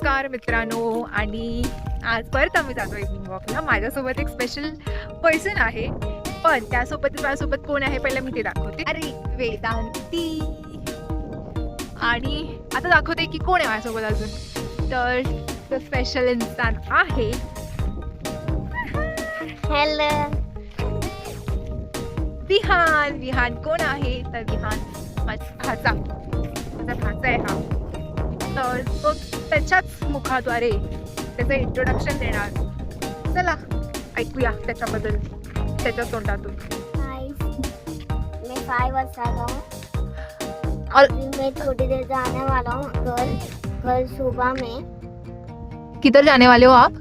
नमस्कार मित्रांनो, आणि आज परत आम्ही जातो इव्हनिंग वॉकला. माझ्यासोबत एक स्पेशल पर्सन आहे, पण त्यासोबत माझ्यासोबत कोण आहे पहिलं मी ते दाखवते. अरे वेदांती. आणि आता दाखवते की कोण आहे माझ्यासोबत अजून. तर तो स्पेशल इन्सान आहे हॅलो विहान. विहान कोण आहे तर विहान माझा भाचा आहे हा. तर तो त्याच्याच मुखाद्वारे त्याचं इंट्रोडक्शन देणार. चला ऐकूया त्याच्याबद्दल त्याच्या तोंडातून. मैं 5 वर्षों का हूँ और मैं थोड़ी देर जाने वाला हूँ कल सुबह में. किधर जाने वाले हो आप?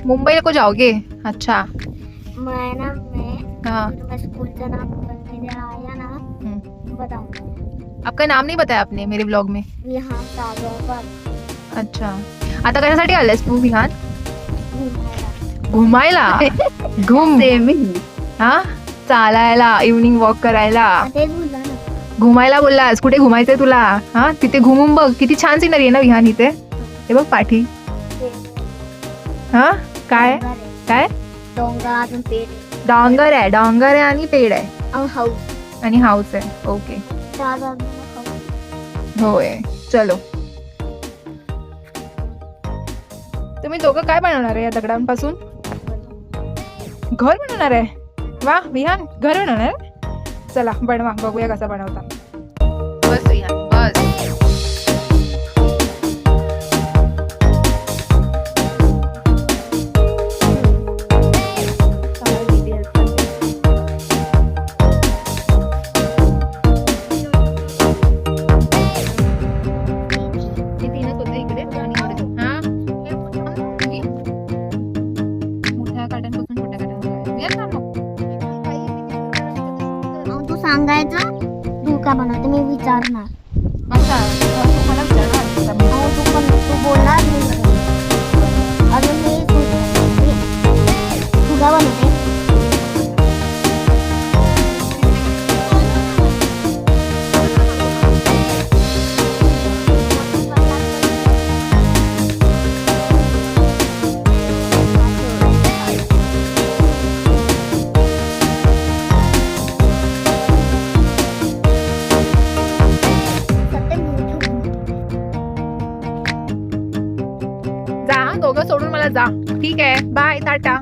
मुंबई को जाओगे? अच्छा. मैं स्कूल का नाम आया ना बताऊँ. आपका नाम नहीं बताया आपने मेरे ब्लॉग में. विहान सागर. अच्छा. आता कशासाठी आलेस तू विहान? घुमायला. हा, चालायला, इव्हनिंग वॉक करायला, घुमायला बोललास. कुठे घुमायचंय तुला? हा, तिथे घुमून बघ, किती छान सिनरी आहे ना विहान इथे. हे बघ पाठी. हा काय काय डोंगर आहे आणि पेड आहे आणि हाऊस आहे. ओके होय. चलो, तुम्ही दोघं काय बनवणार आहे या दगडांपासून? घर बनवणार आहे? वा विहान, घर बनवणार आहे? चला बनवा, बघूया कसा बनवता. बस विहान बस. सांगायचं तू का बनवते मी विचारणार. अच्छा, मला विचारणार. तू बोलणार अजून मी तू का बनवते. दोघं सोडून मला जा. ठीक आहे, बाय, टाटा.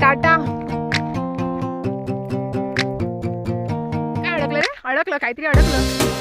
टाटा. काय अडकलं रे? अडकलं, काहीतरी अडकलं.